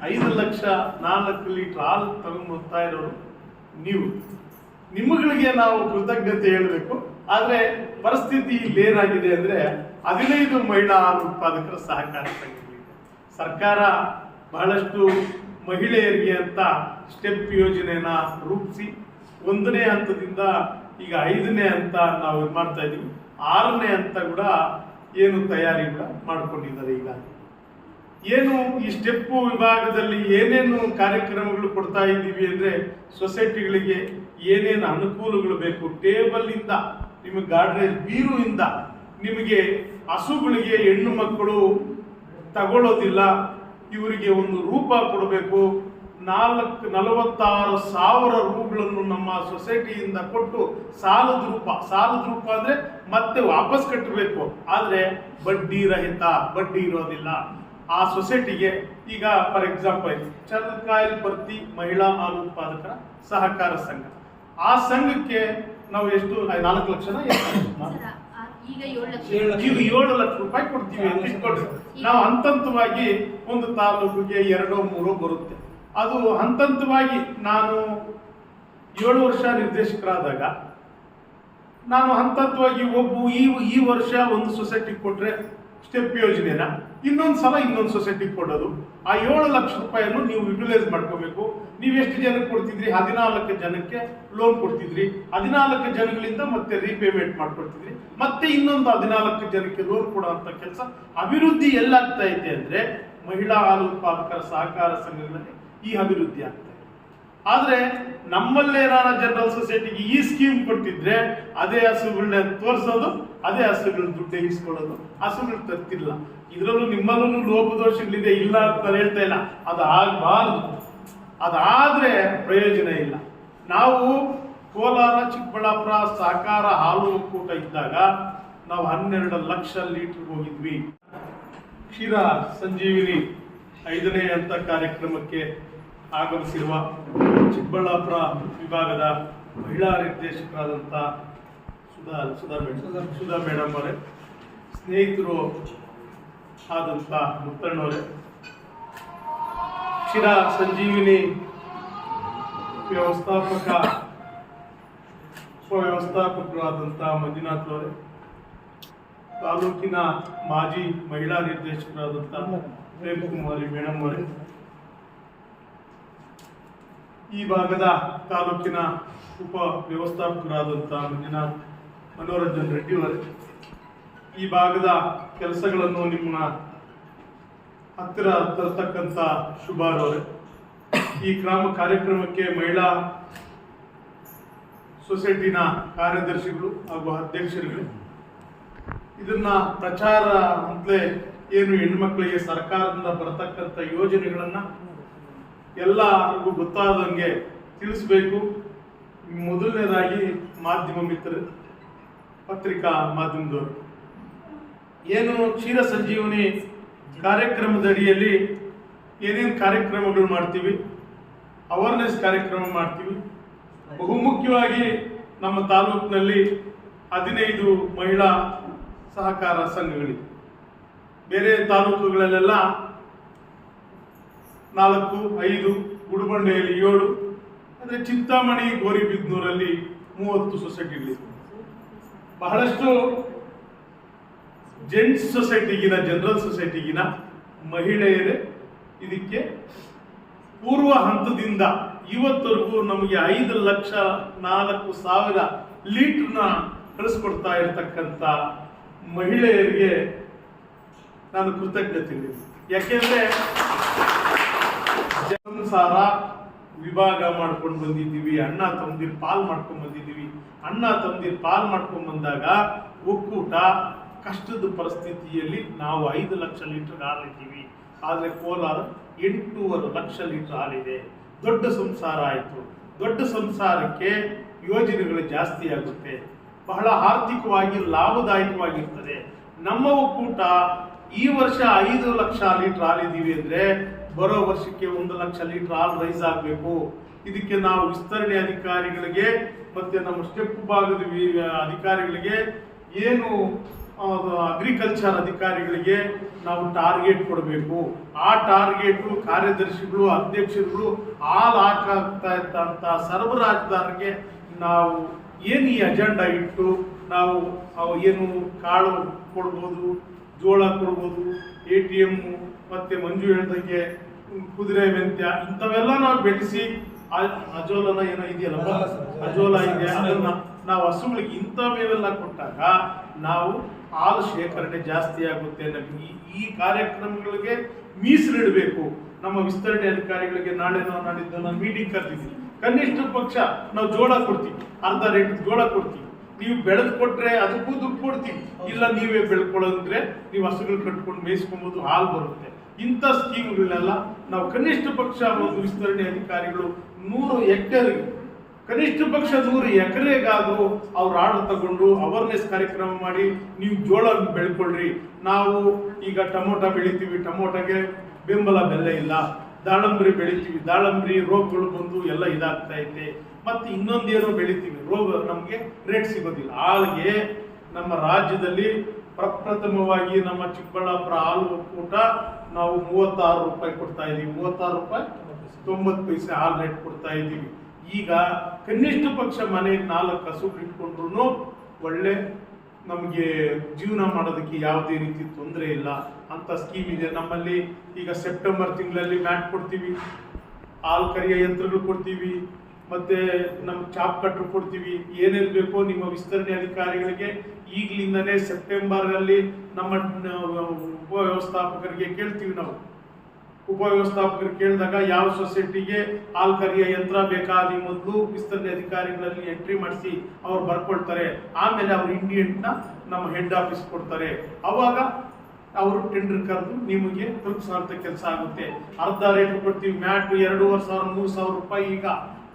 5 lakh 4 litre ಹಾಲು ತಗೊಂಡು ಹೋಗ್ತಾ ಇರೋರು ನೀವು. ನಿಮ್ಮಗಳಿಗೆ ನಾವು ಕೃತಜ್ಞತೆ ಹೇಳಬೇಕು. ಆದರೆ ಪರಿಸ್ಥಿತಿ ಇಲ್ಲೇನಾಗಿದೆ ಅಂದರೆ 15 ಮಹಿಳಾ ಹಾಲು ಉತ್ಪಾದಕರ ಸಹಕಾರ ಸಂಘಗಳಿದೆ. ಸರ್ಕಾರ ಬಹಳಷ್ಟು ಮಹಿಳೆಯರಿಗೆ ಅಂತ ಸ್ಟೆಪ್ ಯೋಜನೆಯನ್ನ ರೂಪಿಸಿ 1ನೇ ಹಂತದಿಂದ ಈಗ 5ನೇ ಹಂತ ನಾವು ಇದು ಮಾಡ್ತಾ ಇದ್ದೀವಿ. 6ನೇ ಹಂತ ಕೂಡ ಏನು ತಯಾರಿ ಕೂಡ ಮಾಡಿಕೊಂಡಿದ್ದಾರೆ. ಈಗ ಏನು ಈ ಸ್ಟೆಪ್ ವಿಭಾಗದಲ್ಲಿ ಏನೇನು ಕಾರ್ಯಕ್ರಮಗಳು ಕೊಡ್ತಾ ಇದ್ದೀವಿ ಅಂದರೆ ಸೊಸೈಟಿಗಳಿಗೆ ಏನೇನು ಅನುಕೂಲಗಳು ಬೇಕು. ಟೇಬಲ್ ಇಂದ ನಿಮಗೆ ಗಾಡ್ರೇಜ್ ಬೀರು ಇಂದ ನಿಮಗೆ ಹಸುಗಳಿಗೆ ಹೆಣ್ಣು ಮಕ್ಕಳು ತಗೊಳ್ಳೋದಿಲ್ಲ, ಇವರಿಗೆ ಒಂದು ರೂಪ ಕೊಡಬೇಕು. 46,000 ರೂಗಳನ್ನು ನಮ್ಮ ಸೊಸೈಟಿಯಿಂದ ಕೊಟ್ಟು ಸಾಲದ ರೂಪ ಅಂದ್ರೆ ಮತ್ತೆ ವಾಪಸ್ ಕಟ್ಟಬೇಕು, ಆದ್ರೆ ಬಡ್ಡಿ ರಹಿತ, ಬಡ್ಡಿ ಇರೋದಿಲ್ಲ ಆ ಸೊಸೈಟಿಗೆ. ಈಗ ಫಾರ್ ಎಕ್ಸಾಂಪಲ್ ಚರ್ಲಕಾಯಿಲ್ ಬರ್ತಿ ಮಹಿಳಾ ಹಾಲು ಉತ್ಪಾದಕರ ಸಹಕಾರ ಸಂಘ, ಆ ಸಂಘಕ್ಕೆ ನಾವು ಎಷ್ಟು 4 ಲಕ್ಷನ ಈಗ 7 ಲಕ್ಷ ರೂಪಾಯಿ ಕೊಡ್ತೀವಿ ಅಂತ ಇಟ್ಕೊಳ್ರಿ. ನಾವು ಹಂತವಾಗಿ ಒಂದು ತಾಲೂಕಿಗೆ 2-3 ಬರುತ್ತೆ. ಅದು ಹಂತವಾಗಿ ನಾನು 7 ವರ್ಷ ನಿರ್ದೇಶಕರಾದಾಗ ನಾನು ಹಂತವಾಗಿ ಈ ವರ್ಷ ಒಂದು ಸೊಸೈಟಿ ಕೊಟ್ರೆ ಸ್ಟೆಪ್ ಯೋಜನೆನ ಇನ್ನೊಂದು ಸಲ ಇನ್ನೊಂದು ಸೊಸೈಟಿಗೆ ಕೊಡೋದು. ಆ 7 ಲಕ್ಷ ರೂಪಾಯಿಯನ್ನು ನೀವು ಯುಟಿಲೈಸ್ ಮಾಡ್ಕೋಬೇಕು. ನೀವು ಎಷ್ಟು ಜನಕ್ಕೆ ಕೊಡ್ತಿದ್ರಿ? 14 ಜನಕ್ಕೆ ಲೋನ್ ಕೊಡ್ತಿದ್ರಿ. 14 ಜನಗಳಿಂದ ಮತ್ತೆ ರೀಪೇಮೆಂಟ್ ಮಾಡ್ಕೊಡ್ತಿದ್ರಿ. ಮತ್ತೆ ಇನ್ನೊಂದು 14 ಜನಕ್ಕೆ ಲೋನ್ ಕೊಡುವಂತ ಕೆಲಸ ಅಭಿವೃದ್ಧಿ ಎಲ್ಲಾಗ್ತಾ ಇದೆ ಅಂದ್ರೆ ಮಹಿಳಾ ಹಾಲು ಉತ್ಪಾದಕರ ಸಹಕಾರ ಸಂಘಗಳಲ್ಲಿ ಈ ಅಭಿವೃದ್ಧಿ ಆಗ್ತಾ ಇದೆ. ಆದ್ರೆ ನಮ್ಮಲ್ಲೇನಾರ ಜನರಲ್ ಸೊಸೈಟಿಗೆ ಈ ಸ್ಕೀಮ್ ಕೊಟ್ಟಿದ್ರೆ ಅದೇ ಹಸುಗಳನ್ನ ತೋರಿಸೋದು, ಅದೇ ಹಸುಗಳ ದುಡ್ಡು ಇಸ್ಕೊಳ್ಳೋದು, ಹಸುಗಳು ತರ್ತಿಲ್ಲ. ಇದರಲ್ಲೂ ನಿಮ್ಮಲ್ಲೂ ಲೋಪದೋಷಗಳಿದೆ, ಇಲ್ಲ ಅಂತ ಹೇಳ್ತಾ ಇಲ್ಲ. ಅದು ಆಗಬಾರ್ದು. ಅದಾದ್ರೆ ಪ್ರಯೋಜನ ಇಲ್ಲ. ನಾವು ಕೋಲಾರ ಚಿಕ್ಕಬಳ್ಳಾಪುರ ಸಹಕಾರ ಹಾಲು ಒಕ್ಕೂಟ ಇದ್ದಾಗ ನಾವು 12 ಲಕ್ಷ ಲೀಟರ್ ಹೋಗಿದ್ವಿ. ಕ್ಷೀರ ಸಂಜೀವಿನಿ 5ನೇ ಹಂತ ಕಾರ್ಯಕ್ರಮಕ್ಕೆ ಆಗಮಿಸಿರುವ ಚಿಕ್ಕಬಳ್ಳಾಪುರ ವಿಭಾಗದ ಮಹಿಳಾ ನಿರ್ದೇಶಕರಾದಂಥ ಸುಧಾ ಮೇಡಮ್ ಅವರೇ, ಸ್ನೇಹಿತರು ಆದಂಥ ಮುತ್ತಣ್ಣವರೇ, ಕ್ಷೀರ ಸಂಜೀವಿನಿ ಉಪವ್ಯವಸ್ಥಾಪಕರು ಆದಂಥ ಮಂಜುನಾಥ್ ಅವರೇ, ತಾಲೂಕಿನ ಮಾಜಿ ಮಹಿಳಾ ನಿರ್ದೇಶಕರಾದಂಥ ಪ್ರೇಮ್ ಕುಮಾರಿ ಮೇಡಮ್ ಅವರೇ, ಈ ಭಾಗದ ತಾಲೂಕಿನ ಉಪ ವ್ಯವಸ್ಥಾಪಕರಾದಂಥ ಮನೋರಂಜನ್ ರೆಡ್ಡಿ ಅವರೇ, ಈ ಭಾಗದ ಕೆಲಸಗಳನ್ನು ನಿಮ್ಮ ಹತ್ತಿರ ತರ್ತಕ್ಕಂಥ ಶುಭಾರ್ ಅವರೇ, ಈ ಗ್ರಾಮ ಕಾರ್ಯಕ್ರಮಕ್ಕೆ ಮಹಿಳಾ ಸೊಸೈಟಿನ ಕಾರ್ಯದರ್ಶಿಗಳು ಹಾಗೂ ಅಧ್ಯಕ್ಷರುಗಳು, ಇದನ್ನ ಪ್ರಚಾರ ಅಂತಲೇ ಏನು ಹೆಣ್ಮಕ್ಳಿಗೆ ಸರ್ಕಾರದಿಂದ ಬರತಕ್ಕಂಥ ಯೋಜನೆಗಳನ್ನ ಎಲ್ಲರಿಗೂ ಗೊತ್ತಾದಂಗೆ ತಿಳಿಸ್ಬೇಕು. ಮೊದಲನೇದಾಗಿ ಮಾಧ್ಯಮ ಮಿತ್ರರು, ಪತ್ರಿಕಾ ಮಾಧ್ಯಮದವರು, ಏನು ಕ್ಷೀರ ಸಂಜೀವನಿ ಕಾರ್ಯಕ್ರಮದ ಅಡಿಯಲ್ಲಿ ಏನೇನು ಕಾರ್ಯಕ್ರಮಗಳು ಮಾಡ್ತೀವಿ, ಅವೇರ್ನೆಸ್ ಕಾರ್ಯಕ್ರಮ ಮಾಡ್ತೀವಿ. ಬಹುಮುಖ್ಯವಾಗಿ ನಮ್ಮ ತಾಲೂಕಿನಲ್ಲಿ 15 ಮಹಿಳಾ ಸಹಕಾರ ಸಂಘಗಳಿವೆ. ಬೇರೆ ತಾಲೂಕುಗಳಲ್ಲೆಲ್ಲ 4, 5, ಗುಡುಬಂಡೆಯಲ್ಲಿ 7, ಅಂದರೆ ಚಿಂತಾಮಣಿ ಗೋರಿಬಿದ್ನೂರಲ್ಲಿ 30 ಸೊಸೈಟಿಗಳಿವೆ. ಬಹಳಷ್ಟು ಜೆಂಟ್ಸ್ ಸೊಸೈಟಿಗಿನ, ಜನರಲ್ ಸೊಸೈಟಿಗಿನ ಮಹಿಳೆಯರೇ ಇದಕ್ಕೆ ಪೂರ್ವ ಹಂತದಿಂದ ಇವತ್ತರೆಗೂ ನಮಗೆ 5,04,000 ಲೀಟರ್ನ ಕಳಿಸ್ಕೊಡ್ತಾ ಇರತಕ್ಕಂಥ ಮಹಿಳೆಯರಿಗೆ ನಾನು ಕೃತಜ್ಞತೆ. ಯಾಕೆಂದ್ರೆ ಸಂಸಾರ ವಿಭಾಗ ಮಾಡ್ಕೊಂಡು ಬಂದಿದ್ದೀವಿ, ಅಣ್ಣ ತಮ್ಮದಿರು ಪಾಲ್ ಮಾಡ್ಕೊಂಡು ಬಂದಿದ್ದೀವಿ. ಅಣ್ಣ ತಮ್ಮದಿರು ಪಾಲ್ ಮಾಡ್ಕೊಂಡು ಬಂದಾಗ ಒಕ್ಕೂಟ ಕಷ್ಟದ ಪರಿಸ್ಥಿತಿಯಲ್ಲಿ ನಾವು 5 ಲಕ್ಷ ಲೀಟರ್ ಹಾಲಿದ್ದೀವಿ. ಆದರೆ ಕೋಲಾರ 8.5 ಲಕ್ಷ ಲೀಟರ್ ಹಾಲಿದೆ. ದೊಡ್ಡ ಸಂಸಾರ ಆಯಿತು. ದೊಡ್ಡ ಸಂಸಾರಕ್ಕೆ ಯೋಜನೆಗಳು ಜಾಸ್ತಿ ಆಗುತ್ತೆ, ಬಹಳ ಆರ್ಥಿಕವಾಗಿ ಲಾಭದಾಯಕವಾಗಿರ್ತದೆ. ನಮ್ಮ ಒಕ್ಕೂಟ ಈ ವರ್ಷ 5 ಲಕ್ಷ ಲೀಟರ್ ಹಾಲಿದ್ದೀವಿ ಅಂದರೆ ಬರೋ ವರ್ಷಕ್ಕೆ 1 ಲಕ್ಷ ಲೀಟರ್ ಹಾಲು ರೈಸ್ ಆಗಬೇಕು. ಇದಕ್ಕೆ ನಾವು ವಿಸ್ತರಣೆ ಅಧಿಕಾರಿಗಳಿಗೆ ಮತ್ತೆ ನಮ್ಮ ಸ್ಟೆಪ್ ಭಾಗದ ಅಧಿಕಾರಿಗಳಿಗೆ ಏನು ಅಗ್ರಿಕಲ್ಚರ್ ಅಧಿಕಾರಿಗಳಿಗೆ ನಾವು ಟಾರ್ಗೆಟ್ ಕೊಡಬೇಕು. ಆ ಟಾರ್ಗೆಟು ಕಾರ್ಯದರ್ಶಿಗಳು, ಅಧ್ಯಕ್ಷರುಗಳು, ಹಾಲು ಹಾಕಾಗ್ತಾ ಇದ್ದಂಥ ಸರಬರಾಜುದಾರರಿಗೆ ನಾವು ಏನು ಈ ಅಜೆಂಡಾ ಇಟ್ಟು ನಾವು ಏನು ಕಾಳು ಕೊಡ್ಬೋದು, ಜೋಳ ಕೊಡ್ಬೋದು, ATM ಮತ್ತು ಮಂಜು ಹೇಳ್ದಂಗೆ ಕುದುರೆ ಮೆಂತ್ಯ ಇಂಥವೆಲ್ಲ ನಾವು ಬೆಳೆಸಿ ಅಜೋಲನ ಏನೋ ಇದೆಯಲ್ಲಪ್ಪ, ಅಜೋಲ ಇದೆ, ಅದನ್ನ ನಾವು ಹಸುಗಳಿಗೆ ಇಂಥವೆಲ್ಲ ಕೊಟ್ಟಾಗ ನಾವು ಹಾಲು ಶೇಖರಣೆ ಜಾಸ್ತಿ ಆಗುತ್ತೆ. ನಮಗೆ ಈ ಕಾರ್ಯಕ್ರಮಗಳಿಗೆ ಮೀಸಲಿಡಬೇಕು. ನಮ್ಮ ವಿಸ್ತರಣೆ ಅಧಿಕಾರಿಗಳಿಗೆ ನಾಡಿದ್ದು ನಾನು ಮೀಟಿಂಗ್ ಕರೆದಿದ್ದೀನಿ. ಕನಿಷ್ಠ ಪಕ್ಷ ನಾವು ಜೋಳ ಕೊಡ್ತೀವಿ, ಅರ್ಧ ರೇಟ್ ಜೋಳ ಕೊಡ್ತೀವಿ. ನೀವು ಬೆಳೆದು ಕೊಟ್ರೆ ಅದಕ್ಕೂ ದುಡ್ಡು ಕೊಡ್ತೀವಿ. ಇಲ್ಲ ನೀವೇ ಬೆಳ್ಕೊಳ್ಳೋದ್ರೆ ನೀವು ಹಸುಗಳು ಕಟ್ಕೊಂಡು ಮೇಯಿಸ್ಕೊಬೋದು, ಹಾಲು ಬರುತ್ತೆ. ಇಂಥ ಸ್ಕೀಮ್ಗಳನ್ನೆಲ್ಲ ನಾವು ಕನಿಷ್ಠ ಪಕ್ಷ ಒಂದು ವಿಸ್ತರಣೆ ಅಧಿಕಾರಿಗಳು 100 ಹೆಕ್ಟೇರ್ಗೆ ಕನಿಷ್ಠ ಪಕ್ಷ 100 ಎಕರೆಗಾದರೂ ಅವ್ರ ಆರ್ಡರ್ ತಗೊಂಡು ಅವೇರ್ನೆಸ್ ಕಾರ್ಯಕ್ರಮ ಮಾಡಿ ನೀವು ಜೋಳ ಬೆಳ್ಕೊಳ್ರಿ. ನಾವು ಈಗ ಟೊಮೊಟೊ ಬೆಳಿತೀವಿ, ಟೊಮೊಟೊಗೆ ಬೆಂಬಲ ಬೆಲೆ ಇಲ್ಲ. ದಾಳಂಬ್ರಿ ಬೆಳಿತೀವಿ, ದಾಳಂಬ್ರಿ ರೋಗಗಳು ಬಂದು ಎಲ್ಲ ಇದಾಗ್ತಾ ಐತೆ. ಮತ್ತೆ ಇನ್ನೊಂದೇನೋ ಬೆಳಿತೀವಿ, ರೋಗ ನಮಗೆ ರೇಟ್ ಸಿಗೋದಿಲ್ಲ. ಹಾಗೆ ನಮ್ಮ ರಾಜ್ಯದಲ್ಲಿ ಪ್ರಪ್ರಥಮವಾಗಿ ನಮ್ಮ ಚಿಕ್ಕಬಳ್ಳಾಪುರ ಹಾಲು ಒಕ್ಕೂಟ ನಾವು 36 ರೂಪಾಯಿ ಕೊಡ್ತಾ ಇದ್ದೀವಿ. 36 ರೂಪಾಯಿ 90 ಪೈಸೆ ಹಾಲು ರೇಟ್ ಕೊಡ್ತಾ ಇದ್ದೀವಿ. ಈಗ ಕನಿಷ್ಠ ಪಕ್ಷ ಮನೆಗೆ 4 ಹಸುಗಳು ಇಟ್ಕೊಂಡ್ರು ಒಳ್ಳೆ ನಮಗೆ ಜೀವನ ಮಾಡೋದಕ್ಕೆ ಯಾವುದೇ ರೀತಿ ತೊಂದರೆ ಇಲ್ಲ ಅಂತ ಸ್ಕೀಮ್ ಇದೆ ನಮ್ಮಲ್ಲಿ. ಈಗ ಸೆಪ್ಟೆಂಬರ್ ತಿಂಗಳಲ್ಲಿ ಮ್ಯಾಟ್ ಕೊಡ್ತೀವಿ, ಹಾಲು ಕರಿಯ ಯಂತ್ರಗಳು ಕೊಡ್ತೀವಿ, ಮತ್ತೆ ನಮ್ಮ ಚಾಪ್ ಕಟ್ರು ಕೊಡ್ತೀವಿ. ಏನೇನು ಬೇಕೋ ನಿಮ್ಮ ವಿಸ್ತರಣೆ ಅಧಿಕಾರಿಗಳಿಗೆ ಈಗಲಿಂದನೇ ಸೆಪ್ಟೆಂಬರಲ್ಲಿ ನಮ್ಮ ಉಪವ್ಯವಸ್ಥಾಪಕರಿಗೆ ಕೇಳ್ತೀವಿ. ನಾವು ಉಪವ್ಯವಸ್ಥಾಪಕರು ಕೇಳಿದಾಗ ಯಾವ ಸೊಸೈಟಿಗೆ ಹಾಲು ಕರಿಯ ಯಂತ್ರ ಬೇಕಾ ನೀವು ಮೊದಲು ವಿಸ್ತರಣೆ ಅಧಿಕಾರಿಗಳಲ್ಲಿ ಎಂಟ್ರಿ ಮಾಡಿಸಿ ಅವ್ರು ಬರ್ಕೊಳ್ತಾರೆ. ಆಮೇಲೆ ಅವ್ರು ಇಂಡಿಯಂಟ್ನ ನಮ್ಮ ಹೆಡ್ ಆಫೀಸ್ ಕೊಡ್ತಾರೆ. ಅವಾಗ ಅವರು ಟೆಂಡರ್ ಕರೆದು ನಿಮಗೆ ತಲುಪಿಸುವಂಥ ಕೆಲಸ ಆಗುತ್ತೆ. ಅರ್ಧ ರೇಟ್ ಕೊಡ್ತೀವಿ. ಮ್ಯಾಟ್ 2,500 3,000 ರೂಪಾಯಿ. ಈಗ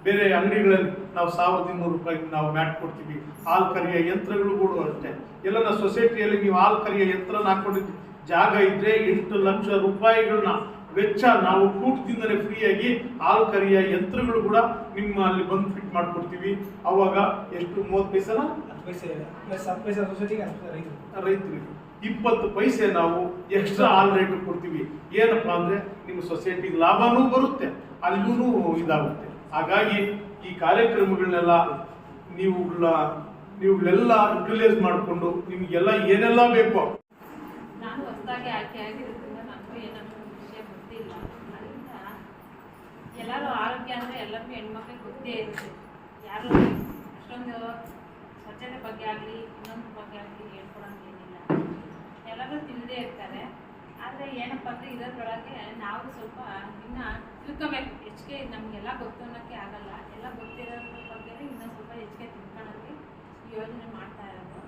ಬೇರೆ ಅಂಗಡಿಗಳಲ್ಲಿ ನಾವು 1,200 ರೂಪಾಯಿಗೆ ನಾವು ಮ್ಯಾಟ್ ಕೊಡ್ತೀವಿ. ಹಾಲು ಕರಿಯ ಯಂತ್ರಗಳು ಕೂಡ ಅಷ್ಟೇ. ಎಲ್ಲ ಸೊಸೈಟಿಯಲ್ಲಿ ನೀವು ಹಾಲು ಕರಿಯ ಯಂತ್ರನ ಹಾಕೊಂಡಿದ್ದು ಜಾಗ ಇದ್ರೆ 8 ಲಕ್ಷ ರೂಪಾಯಿಗಳನ್ನ ವೆಚ್ಚ ನಾವು ಕೂಟದಿಂದಲೇ ಫ್ರೀಯಾಗಿ ಹಾಲು ಕರಿಯ ಯಂತ್ರಗಳು ಕೂಡ ನಿಮ್ಮ ಅಲ್ಲಿ ಬಂದು ಫಿಟ್ ಮಾಡ್ಕೊಡ್ತೀವಿ. ಅವಾಗ ಎಷ್ಟು 30 ಪೈಸೆನ ರೈತರಿಗೆ 20 ಪೈಸೆ ನಾವು ಎಕ್ಸ್ಟ್ರಾ ಹಾಲ್ ರೇಟ್ ಕೊಡ್ತೀವಿ. ಏನಪ್ಪಾ ಅಂದ್ರೆ ನಿಮ್ಮ ಸೊಸೈಟಿಗೆ ಲಾಭನೂ ಬರುತ್ತೆ, ಅಲ್ಲೂ ಇದಾಗುತ್ತೆ. ಹಾಗಾಗಿ ಈ ಕಾರ್ಯಕ್ರಮಗಳನ್ನೆಲ್ಲ ನೀವುಗಳೆಲ್ಲ ಯುಟಿಲೈಸ್ ಮಾಡಿಕೊಂಡು ನಿಮಗೆಲ್ಲ ಏನೆಲ್ಲ ಬೇಕೋ. ನಾನು ಹೊಸದಾಗಿ ಆಯ್ಕೆ ಆಗಿರೋದ್ರಿಂದ ನನಗೂ ಏನಂತ ವಿಷಯ ಗೊತ್ತಿಲ್ಲ. ಅದರಿಂದ ಎಲ್ಲರೂ ಆರೋಗ್ಯ ಅಂದರೆ ಎಲ್ಲರಿಗೂ ಹೆಣ್ಮಕ್ಳಿಗೆ ಗೊತ್ತೇ ಇರುತ್ತೆ. ಯಾರು ಅಷ್ಟೊಂದು ಸ್ವಚ್ಛತೆ ಬಗ್ಗೆ ಆಗಲಿ ಇನ್ನೊಂದು ಬಗ್ಗೆ ಆಗಲಿ ಹೇಳ್ಕೊಳಂಗೇನಿಲ್ಲ, ಎಲ್ಲರೂ ತಿಳಿದೇ ಇರ್ತಾರೆ. ಆದರೆ ಏನಪ್ಪ ಅಂದರೆ ಇರೋದ್ರೊಳಗೆ ನಾವು ಸ್ವಲ್ಪ ಇನ್ನೂ ತಿಳ್ಕೊಬೇಕು. ಹೆಚ್ಚಿಗೆ ನಮಗೆಲ್ಲ ಗೊತ್ತು ಅನ್ನೋಕ್ಕೆ ಆಗಲ್ಲ. ಎಲ್ಲ ಗೊತ್ತಿರೋದ್ರ ಬಗ್ಗೆ ಇನ್ನೂ ಸ್ವಲ್ಪ ಹೆಚ್ಚಿಗೆ ತಿಳ್ಕೊಳ್ಳೋಕ್ಕೆ ಯೋಜನೆ ಮಾಡ್ತಾ ಇರೋದು.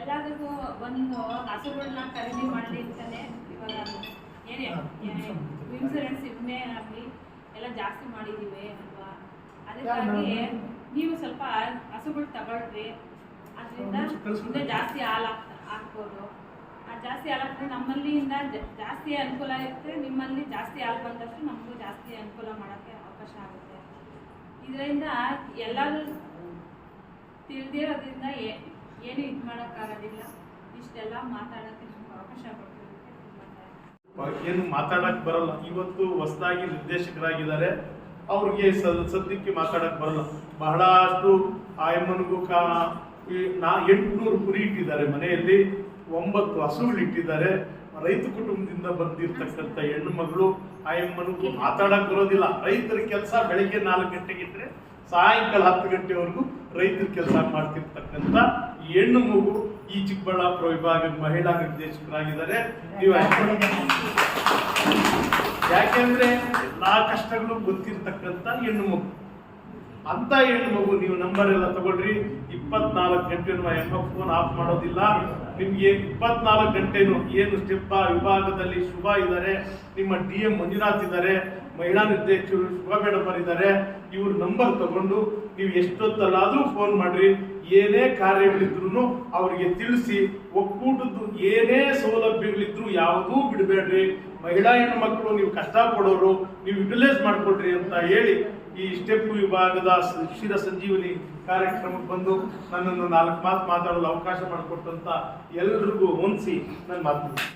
ಎಲ್ಲದಕ್ಕೂ ಒಂದು ಹಸುಗಳನ್ನ ಖರೀದಿ ಮಾಡಲಿ ಅಂತಲೇ ಇವಾಗ ಏನೇ ಇನ್ಸೂರೆನ್ಸ್ ವಿಮೆ ಆಗಲಿ ಎಲ್ಲ ಜಾಸ್ತಿ ಮಾಡಿದ್ದೀವಿ ಅಲ್ವಾ. ಅದಕ್ಕಾಗಿ ನೀವು ಸ್ವಲ್ಪ ಹಸುಗಳು ತಗೊಳ್ರಿ. ಅದರಿಂದ ಇನ್ನೂ ಜಾಸ್ತಿ ಹಾಲು ಹಾಕ್ಬೋದು. ಆ ಜಾಸ್ತಿ ಹಾಲು ಹಾಕಿದ್ರೆ ನಮ್ಮಲ್ಲಿಂದ ಜಾಸ್ತಿ ಅನುಕೂಲ ಇರುತ್ತೆ. ನಿಮ್ಮಲ್ಲಿ ಜಾಸ್ತಿ ಹಾಲು ಬಂದಷ್ಟು ನಮಗೂ ಜಾಸ್ತಿ ಅನುಕೂಲ ಮಾಡೋಕ್ಕೆ ಅವಕಾಶ ಆಗುತ್ತೆ. ಇದರಿಂದ ಎಲ್ಲರೂ ತಿಳಿದಿರೋದ್ರಿಂದ ಏನು ಇದು ಮಾಡೋಕ್ಕಾಗೋದಿಲ್ಲ. ಇಷ್ಟೆಲ್ಲ ಮಾತಾಡೋಕ್ಕೆ ನಮ್ಗೆ ಅವಕಾಶ ಕೊಡ್ತಿರೋದಕ್ಕೆ ಏನು ಮಾತಾಡಕ್ ಬರಲ್ಲ. ಇವತ್ತು ಹೊಸದಾಗಿ ನಿರ್ದೇಶಕರಾಗಿದ್ದಾರೆ, ಅವ್ರಿಗೆ ಸದ್ಯಕ್ಕೆ ಮಾತಾಡಕ್ ಬರಲ್ಲ. ಬಹಳಷ್ಟು ಆಯಮ್ಮನಿಗೂ 800 ಕುರಿ ಇಟ್ಟಿದ್ದಾರೆ ಮನೆಯಲ್ಲಿ, 9 ಹಸುಗಳು ಇಟ್ಟಿದ್ದಾರೆ. ರೈತ ಕುಟುಂಬದಿಂದ ಬಂದಿರ್ತಕ್ಕಂಥ ಹೆಣ್ಣು ಮಗಳು ಆಯಮ್ಮನಿಗೂ ಮಾತಾಡಕ್ ಬರೋದಿಲ್ಲ. ರೈತರ ಕೆಲಸ ಬೆಳಿಗ್ಗೆ 4 ಗಂಟೆಗಿದ್ರೆ ಸಾಯಂಕಾಲ 10 ಗಂಟೆವರೆಗೂ ರೈತರ ಕೆಲಸ ಮಾಡ್ತಿರ್ತಕ್ಕಂಥ ಹೆಣ್ಣು ಮಗು ಈ ಚಿಕ್ಕಬಳ್ಳಾಪುರ ವಿಭಾಗದ ಮಹಿಳಾ ನಿರ್ದೇಶಕರಾಗಿದ್ದಾರೆ. ನೀವು ಯಾಕೆಂದ್ರೆ ಎಲ್ಲಾ ಕಷ್ಟಗಳು ಗೊತ್ತಿರ್ತಕ್ಕಂಥ ಹೆಣ್ಣು ಮಗು. ಅಂತ ಹೆಣ್ಣು ಮಗು ನೀವು ನಂಬರ್ ಎಲ್ಲ ತಗೊಳ್ರಿ. 24 ಗಂಟೆ ಫೋನ್ ಆಫ್ ಮಾಡೋದಿಲ್ಲ. ನಿಮ್ಗೆ 24 ಗಂಟೆನು ಏನು ಸ್ಟೆಪ್ ವಿಭಾಗದಲ್ಲಿ ಶುಭ ಇದ್ದಾರೆ, ನಿಮ್ಮ DM ಮಂಜುನಾಥ್ ಇದ್ದಾರೆ, ಮಹಿಳಾ ನಿರ್ದೇಶಕರು ಶುಭ ಮೇಡಮ್ ಇದ್ದಾರೆ. ಇವ್ರ ನಂಬರ್ ತಗೊಂಡು ನೀವು ಎಷ್ಟೊತ್ತಲ್ಲಾದ್ರೂ ಫೋನ್ ಮಾಡ್ರಿ. ಏನೇ ಕಾರ್ಯಗಳಿದ್ರು ಅವರಿಗೆ ತಿಳಿಸಿ, ಒಕ್ಕೂಟದ್ದು ಏನೇ ಸೌಲಭ್ಯಗಳಿದ್ರು ಯಾವುದೂ ಬಿಡಬೇಡ್ರಿ, ಮಹಿಳಾ ಹೆಣ್ಣುಮಕ್ಕಳು ನೀವು ಕಷ್ಟ ಪಡೋರು, ನೀವು ಯುಟಿಲೈಸ್ ಮಾಡ್ಕೊಳ್ರಿ ಅಂತ ಹೇಳಿ ಈ ಸ್ಟೆಪ್ ವಿಭಾಗದ ಶಿರ ಸಂಜೀವನಿ ಕಾರ್ಯಕ್ರಮಕ್ಕೆ ಬಂದು ನನ್ನನ್ನು 4 ಮಾತು ಮಾತಾಡಲು ಅವಕಾಶ ಮಾಡಿಕೊಟ್ಟಂತ ಎಲ್ರಿಗೂ ಹೊಂದಿಸಿ ನನ್ನ ಮಾತು